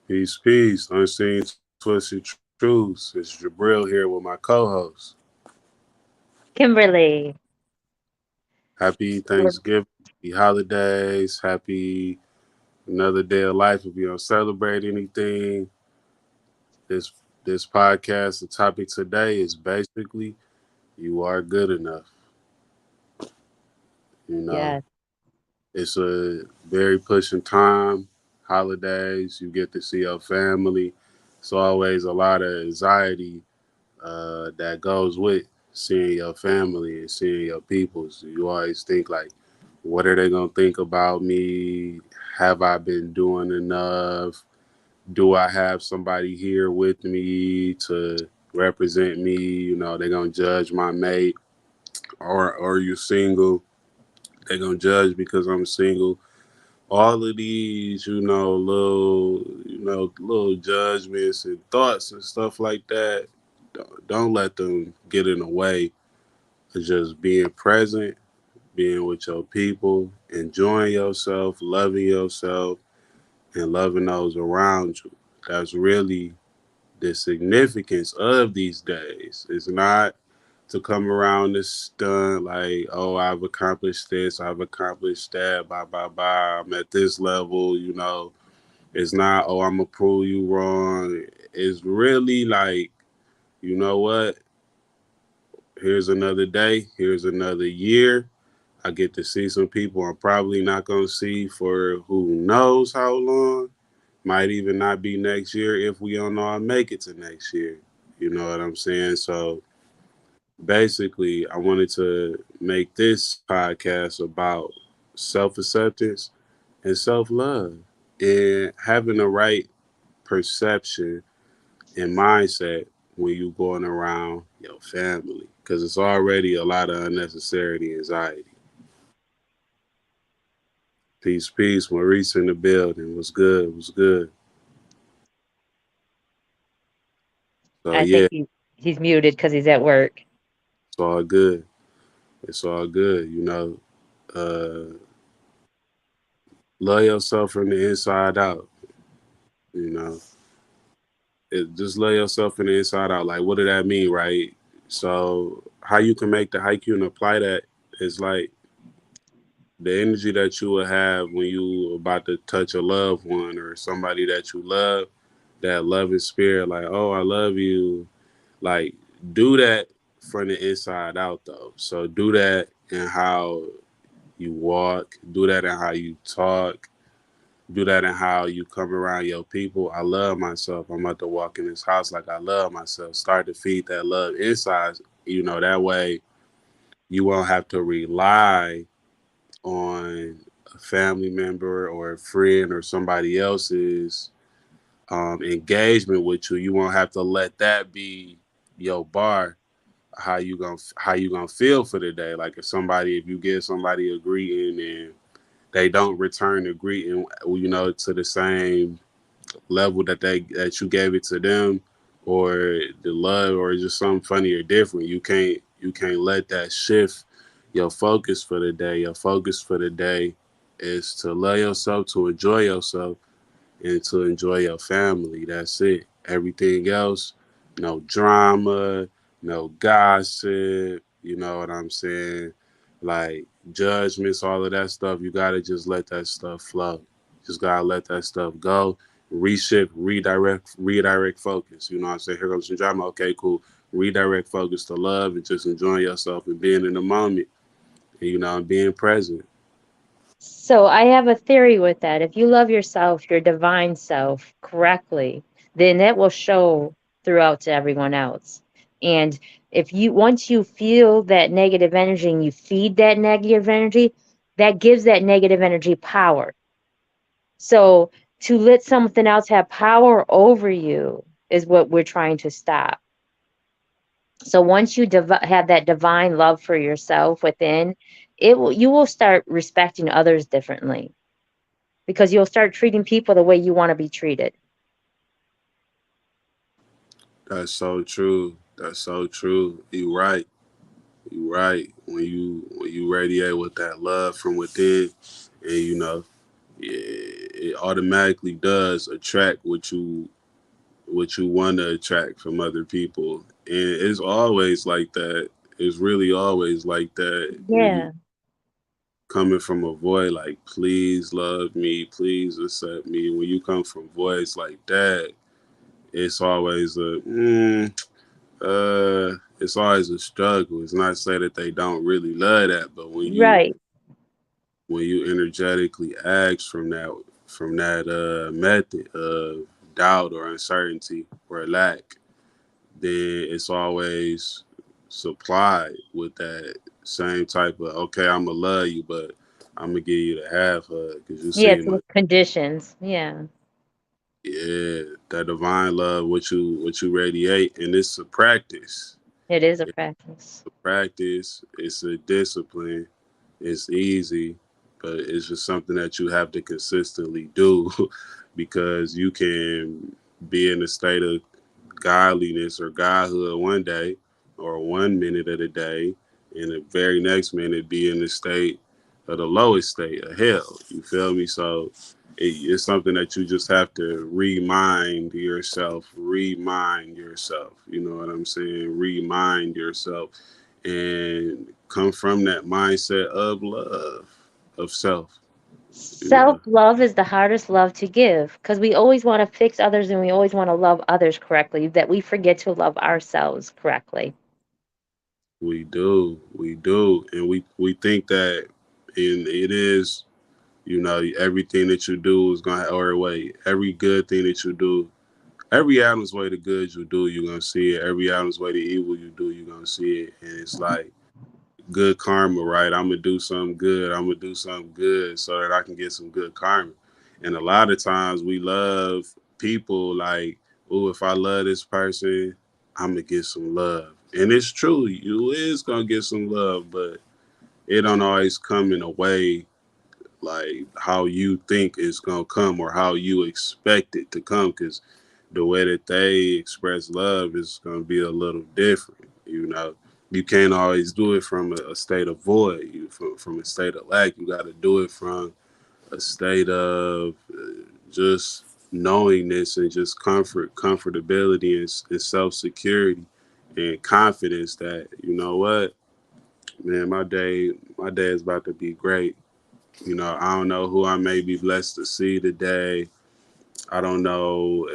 Peace, peace. Unseen Twisted Truths. It's Jabril here with my co-host. Kimberly. Happy Thanksgiving, happy holidays, happy another day of life. If you don't celebrate anything, this this podcast, the topic today is basically you are good enough. You know, Yes. it's a very pushing time. Holidays, you get to see your family. It's always a lot of anxiety that goes with seeing your family and seeing your peoples. You always think like, what are they gonna think about me? Have I been doing enough? Do I have somebody here with me to represent me? They're gonna judge my mate, or you single. They're gonna judge because I'm single. All of these, little judgments and thoughts and stuff like that. Don't let them get in the way of just being present, being with your people, enjoying yourself, loving yourself, and loving those around you. That's really the significance of these days. It's not to come around this stunt like, oh, I've accomplished this, I've accomplished that, bye, bye, bye, I'm at this level. It's not, oh, I'm going to prove you wrong. It's really like, you know what? Here's another day, here's another year. I get to see some people I'm probably not going to see for who knows how long. Might even not be next year if we don't know I make it to next year. You know what I'm saying? So basically, I wanted to make this podcast about self acceptance and self love and having the right perception and mindset when you going around your family because it's already a lot of unnecessary anxiety. Peace, peace. Maurice in the building. What's good? What's good? So I yeah, think he's muted because he's at work. it's all good. It's all good. Love yourself from the inside out. You know, just love yourself from the inside out. Like, what did that mean, right? So, how you can make the haiku and apply that is like the energy that you will have when you about to touch a loved one or somebody that you love. That loving spirit, like, oh, I love you. Like, do that from the inside out, though. So, do that in how you walk, do that in how you talk, do that in how you come around your people. I love myself. I'm about to walk in this house like I love myself. Start to feed that love inside. That way you won't have to rely on a family member or a friend or somebody else's engagement with you. You won't have to let that be your bar. How you gonna feel for the day? Like if you give somebody a greeting and they don't return the greeting, to the same level that you gave it to them, or the love, or just something funny or different. You can't let that shift your focus for the day. Your focus for the day is to love yourself, to enjoy yourself, and to enjoy your family. That's it. Everything else, no drama, no gossip. You know what I'm saying? Like judgments, all of that stuff. You gotta just let that stuff flow. Just gotta let that stuff go. Reshift, redirect focus. You know what I'm saying? Here comes some drama. Okay, cool. Redirect focus to love and just enjoying yourself and being in the moment. And, and being present. So I have a theory with that. If you love yourself, your divine self, correctly, then that will show throughout to everyone else. And if you once you feel that negative energy and you feed that negative energy, that gives that negative energy power. So to let something else have power over you is what we're trying to stop. So once you have that divine love for yourself within, you will start respecting others differently because you'll start treating people the way you want to be treated. That's so true. That's so true. You right. You right. When you radiate with that love from within, and it automatically does attract what you want to attract from other people, and it's always like that. It's really always like that when you Yeah, coming from a voice like please love me, please accept me. When you come from voice like that, it's always it's always a struggle. It's not to say that they don't really love that, but right. when you energetically ask from that method of doubt or uncertainty or lack, then it's always supplied with that same type of okay, I'm gonna love you, but I'm gonna give you the half hug because you Yeah, seem it's like with conditions. Yeah, yeah, that divine love what you radiate, and it's a practice. it is a It's practice. a practice. It's a discipline. It's easy, but it's just something that you have to consistently do because you can be in a state of godliness or godhood one day or 1 minute of the day, and the very next minute be in the state of the lowest state of hell. You feel me? So it's something that you just have to remind yourself. You know what I'm saying? Remind yourself and come from that mindset of love, of self, you know. Self-love is the hardest love to give because we always want to fix others and we always want to love others correctly, that we forget to love ourselves correctly. We do. And we think that and it is, you know, everything that you do is gonna or wait, every good thing that you do, every Adam's way to good you do, you're gonna see it. Every Adam's way to evil you do, you're gonna see it. And it's like good karma, right? I'm gonna do something good. I'm gonna do something good so that I can get some good karma. And a lot of times we love people like, oh, if I love this person, I'm gonna get some love. And it's true, you is gonna get some love, but it don't always come in a way like how you think it's gonna come or how you expect it to come. Because the way that they express love is going to be a little different. You know, you can't always do it from a state of void, from a state of lack. You got to do it from a state of just knowingness and just comfortability, and self security and confidence that you know what, man, my day is about to be great. You know, I don't know who I may be blessed to see today. I don't know,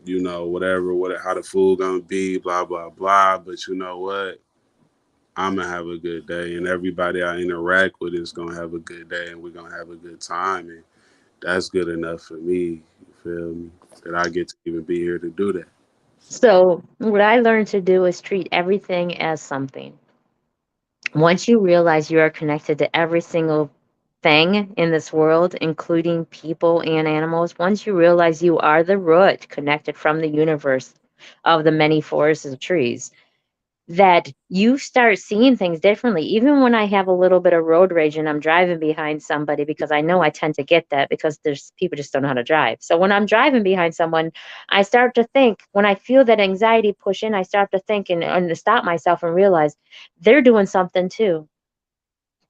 you know, whatever, what how the food gonna be, blah blah blah. But you know what? I'm gonna have a good day, and everybody I interact with is gonna have a good day, and we're gonna have a good time, and that's good enough for me. You feel me? That I get to even be here to do that. So, what I learned to do is treat everything as something. Once you realize you are connected to every single thing in this world, including people and animals, once you realize you are the root connected from the universe of the many forests of trees, that you start seeing things differently. Even when I have a little bit of road rage and I'm driving behind somebody, because I know I tend to get that because there's people just don't know how to drive. So when I'm driving behind someone, I start to think, when I feel that anxiety push in, I start to think and to stop myself and realize they're doing something too.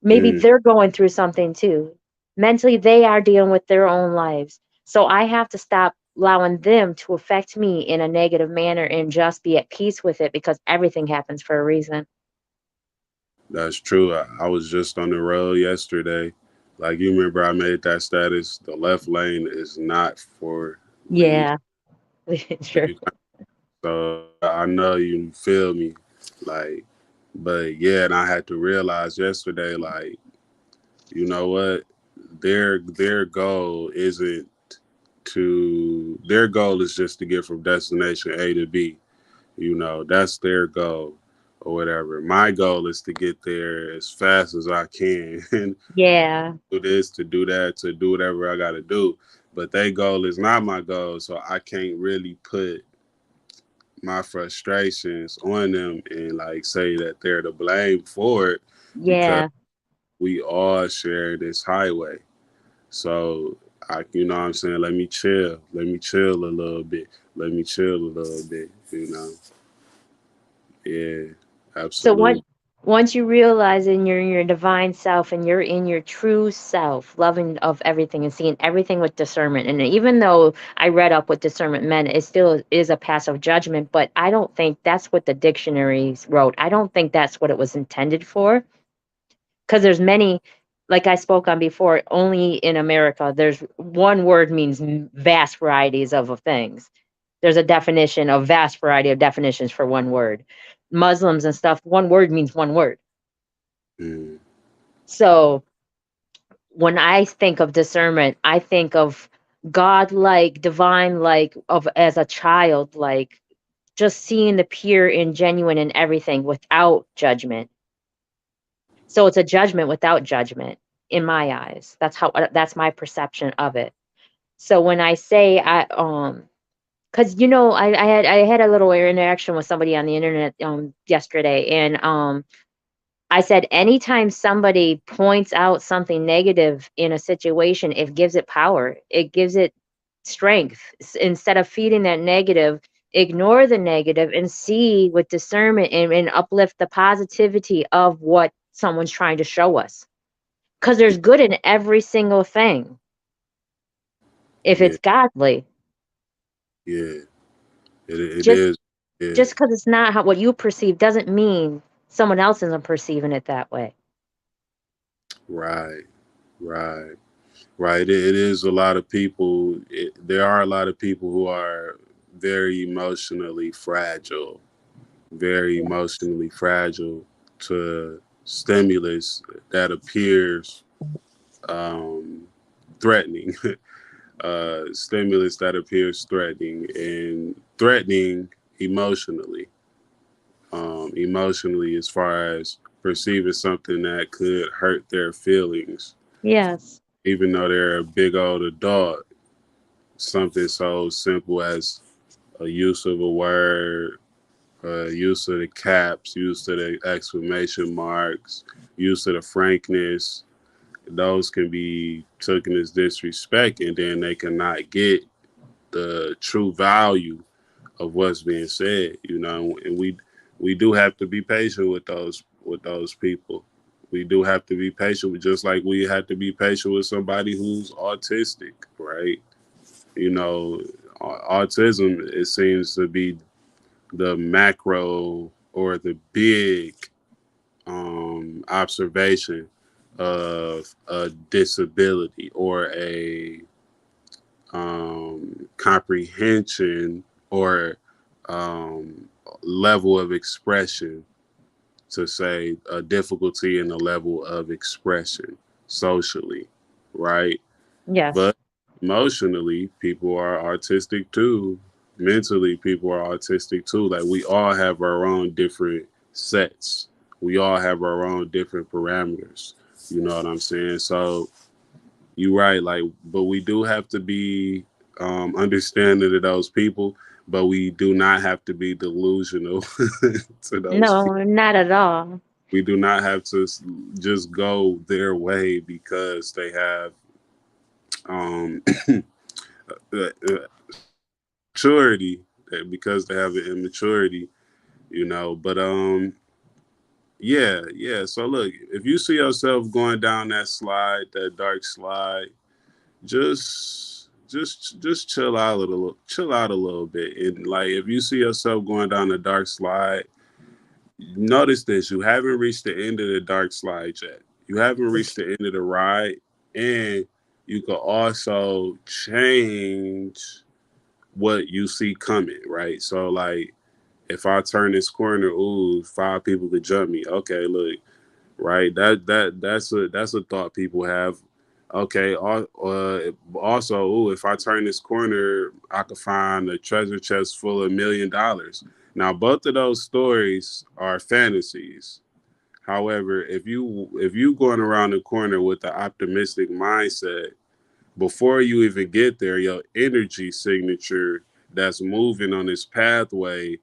Maybe Mm, they're going through something too. Mentally, they are dealing with their own lives. So I have to stop allowing them to affect me in a negative manner and just be at peace with it because everything happens for a reason. that's true. I was just on the road yesterday. Like you remember, I made that status. The left lane is not for when Yeah, true. you So I know you feel me, like, but yeah, and I had to realize yesterday, like, you know what, their goal isn't their goal is just to get from destination A to B. You know, that's their goal or whatever. My goal is to get there as fast as I can and Yeah. do this, to do that, to do whatever I got to do. But their goal is not my goal, so I can't really put my frustrations on them and like say that they're to blame for it because Yeah. we all share this highway. So I, you know what I'm saying, let me chill. Let me chill a little bit. Let me chill a little bit, you know. Yeah, So what absolutely. Once you realize and you're in your divine self and you're in your true self, loving of everything and seeing everything with discernment. And even though I read up what discernment meant, it still is a passive judgment, but I don't think that's what the dictionaries wrote. I don't think that's what it was intended for. Because there's many, like I spoke on before, only in America, there's one word means vast varieties of things. There's a definition, a vast variety of definitions for one word. Muslims and stuff, one word means one word. Mm. So when I think of discernment, I think of God-like, divine-like, of as a child, like just seeing the pure and genuine in everything without judgment. So it's a judgment without judgment in my eyes. That's my perception of it. So when I say because I had a little interaction with somebody on the internet yesterday, and I said anytime somebody points out something negative in a situation, it gives it power. It gives it strength. Instead of feeding that negative, ignore the negative and see with discernment and uplift the positivity of what someone's trying to show us. Because there's good in every single thing if Yeah, it's godly. yeah, it Just is. Yeah, just because it's not what you perceive doesn't mean someone else isn't perceiving it that way. right, right, right. It is a lot of people. There are a lot of people who are very emotionally fragile, very Yeah. emotionally fragile to stimulus that appears um, threatening. Stimulus that appears threatening emotionally. Emotionally, as far as perceiving something that could hurt their feelings, Yes. even though they're a big old adult. Something so simple as a use of a word, use of the caps, use of the exclamation marks, use of the frankness. Those can be taken as disrespect, and then they cannot get the true value of what's being said, and we do have to be patient with those people. We do have to be patient with, just like we have to be patient with somebody who's autistic, right? You know, autism, it seems to be the macro or the big observation of a disability or a comprehension or level of expression, to say a difficulty in the level of expression socially, right? Yes. But emotionally, people are artistic too. Mentally, people are autistic too. Like, we all have our own different sets. We all have our own different parameters. You know what I'm saying? So you're right. Like, but we do have to be understanding of those people, but we do not have to be delusional to those people. No, not at all. We do not have to just go their way because they have um, maturity, because they have an immaturity, But yeah, yeah. So look, if you see yourself going down that slide, that dark slide, just chill out a little bit. And like, if you see yourself going down the dark slide, notice this: you haven't reached the end of the dark slide yet. You haven't reached the end of the ride, and you can also change what you see coming, right? So like, if I turn this corner, ooh, 5 people could jump me. Okay, look, right? That's a thought people have. Okay, also, ooh, if I turn this corner, I could find a treasure chest full of $1 million. Now, both of those stories are fantasies. However, if you going around the corner with the optimistic mindset, before you even get there, your energy signature that's moving on this pathway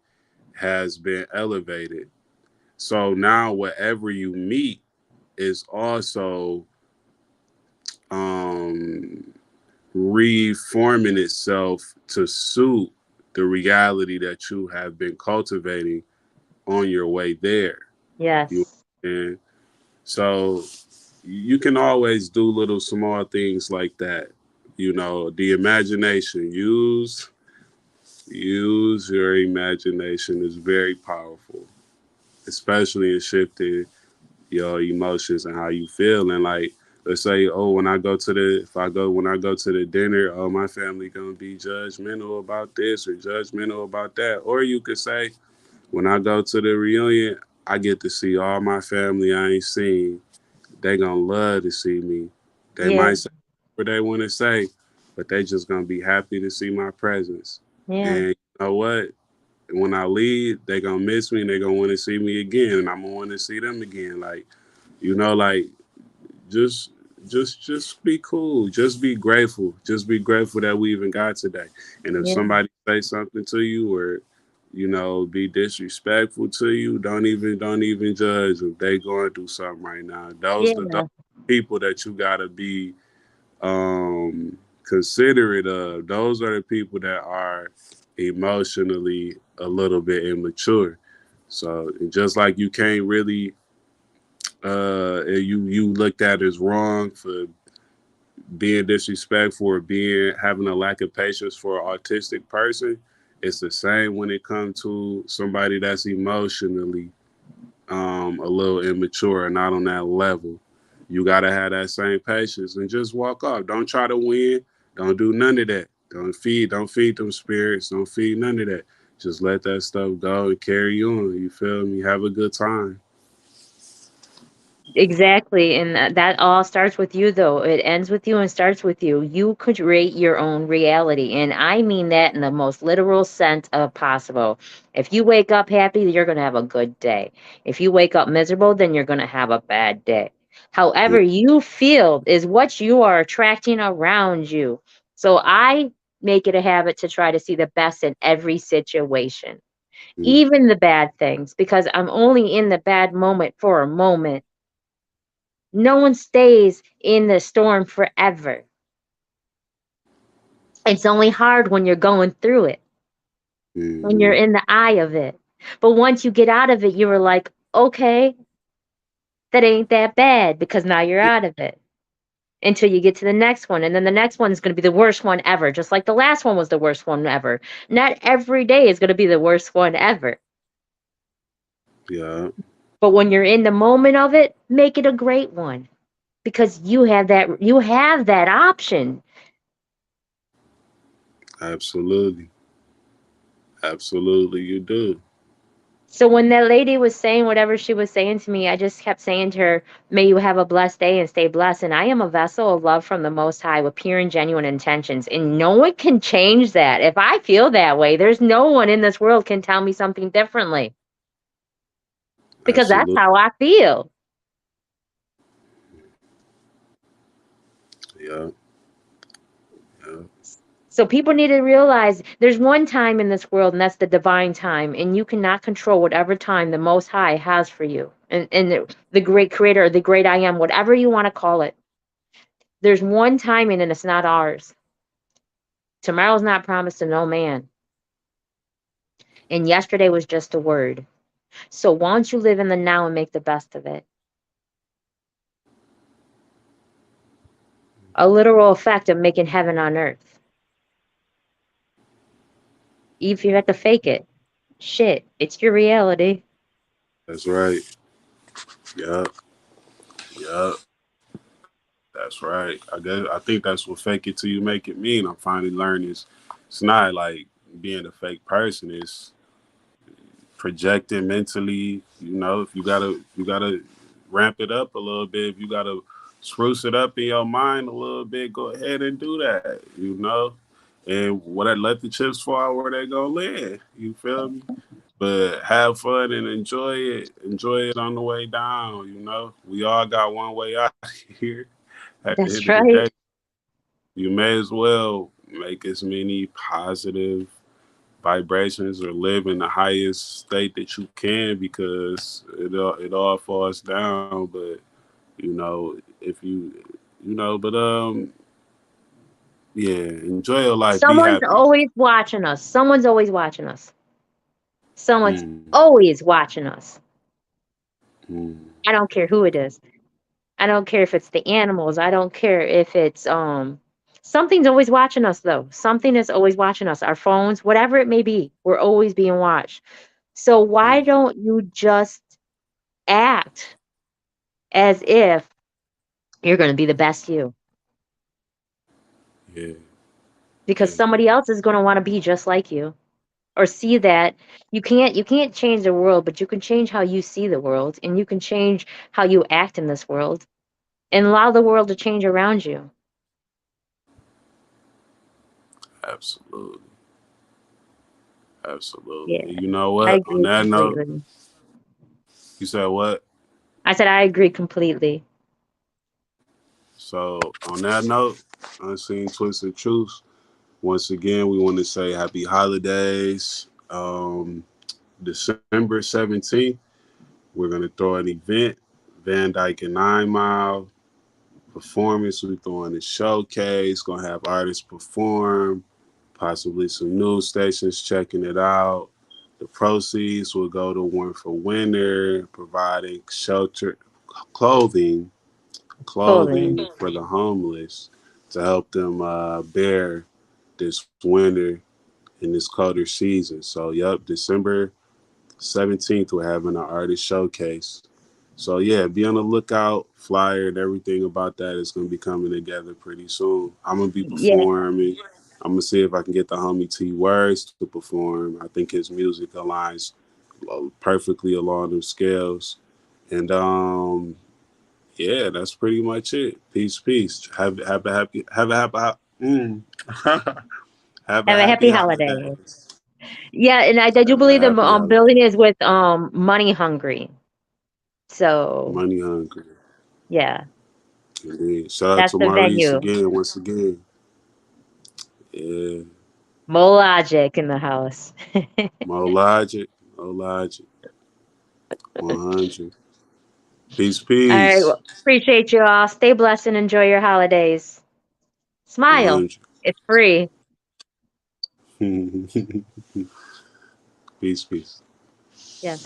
has been elevated. So now, whatever you meet is also um, reforming itself to suit the reality that you have been cultivating on your way there. You Yes. And so you can always do little small things like that. You know, the imagination. Use your imagination is very powerful, especially in shifting your emotions and how you feel. And like, let's say, oh, when I go to the dinner, oh, my family gonna be judgmental about this or judgmental about that. Or you could say, when I go to the reunion, I get to see all my family I ain't seen. They gonna love to see me. They Yeah, might say what they want to say, but they just gonna be happy to see my presence. yeah, And you know what? When I leave, they gonna miss me and they gonna want to see me again, and I'm gonna want to see them again. Like, like, just just be cool. Just be grateful. Just be grateful that we even got today. And if yeah, somebody say something to you or be disrespectful to you, don't even judge if they going through something right now. Those yeah. people that you gotta be considerate of. Those are the people that are emotionally a little bit immature. So just like you can't really you looked at as wrong for being disrespectful or being having a lack of patience for an autistic person, it's the same when it comes to somebody that's emotionally a little immature and not on that level. You gotta have that same patience and just walk off. Don't try to win. Don't do none of that. Don't feed them spirits. Don't feed none of that. Just let that stuff go and carry on. You feel me? Have a good time. Exactly. And that all starts with you, though. It ends with you and starts with you. You could create your own reality. And I mean that in the most literal sense of possible. If you wake up happy, you're going to have a good day. If you wake up miserable, then you're going to have a bad day. However, you feel is what you are attracting around you. So I make it a habit to try to see the best in every situation, Mm-hmm. even the bad things, because I'm only in the bad moment for a moment. No one stays in the storm forever. It's only hard when you're going through it, when you're Mm-hmm. in the eye of it. But once you get out of it, you were like, okay, that ain't that bad because now you're out of it until you get to the next one. And then the next one is going to be the worst one ever, just like the last one was the worst one ever. Not every day is going to be the worst one ever. Yeah, But when you're in the moment of it, make it a great one because you have that option. absolutely. Absolutely, you do. So when that lady was saying whatever she was saying to me, I just kept saying to her, may you have a blessed day and stay blessed. And I am a vessel of love from the Most High with pure and genuine intentions. And no one can change that. If I feel that way, there's no one in this world can tell me something differently because that's Absolutely. how I feel. Yeah, yeah. So people need to realize there's one time in this world, and that's the divine time, and you cannot control whatever time the Most High has for you, and the great Creator, the great I Am, whatever you want to call it. There's one timing, and it's not ours. Tomorrow's not promised to no man, and yesterday was just a word. So why don't you live in the now and make the best of it? A literal effect of making heaven on earth. Even if you have to fake it, shit, it's your reality. That's right. Yeah, yeah. That's right. I think that's what fake it till you make it mean. I'm finally learning it's not like being a fake person. It's projecting mentally. If you gotta ramp it up a little bit. If you gotta spruce it up in your mind a little bit, go ahead and do that. And let the chips fall where they gonna land. You feel me? But have fun and enjoy it. Enjoy it on the way down. We all got one way out here. At the That's end of the right. day, you may as well make as many positive vibrations or live in the highest state that you can because it all falls down. But if yeah, enjoy your life. Be Someone's happy. always watching us. Someone's always watching us. Someone's Mm, always watching us. Mm. I don't care who it is. I don't care if it's the animals. I don't care if it's something's always watching us though. Something is always watching us. Our phones, whatever it may be, we're always being watched. So why Mm. don't you just act as if you're going to be the best you? Yeah. Because Yeah. somebody else is going to want to be just like you or see that you can't change the world, but you can change how you see the world and you can change how you act in this world and allow the world to change around you. Absolutely. Absolutely. Yeah, And you know I what? On agree that note, completely. you said what? I said I agree completely. So on that note, Unseen Twisted Truths. Once again, we want to say happy holidays. December 17th, we're gonna throw an event, Van Dyke and 9 Mile performance. We're throwing a showcase, gonna have artists perform, possibly some news stations checking it out. The proceeds will go to One for Winter, providing shelter, clothing, Clothing. for the homeless to help them bear this winter in this colder season. So, yep, December 17th, we're having an artist showcase. So, yeah, be on the lookout. Flyer and everything about that is going to be coming together pretty soon. I'm going to be Yeah, performing. I'm going to see if I can get the homie T Words to perform. I think his music aligns perfectly along them scales. And yeah, that's pretty much it. Peace, peace. Have a happy mm. Have a have a happy happy holiday. holidays. Yeah, and I do Have a believe the happy building holiday. is with Money Hungry. So Money hungry. yeah, Indeed. Shout out that's to the Maurice venue. again, once again. Yeah. Mo Logic in the house. Mo Logic. Mo Logic. 100. Peace, All right. peace. Well, appreciate you all. Stay blessed and enjoy your holidays. Smile. 100. It's free. Peace, peace. Yes.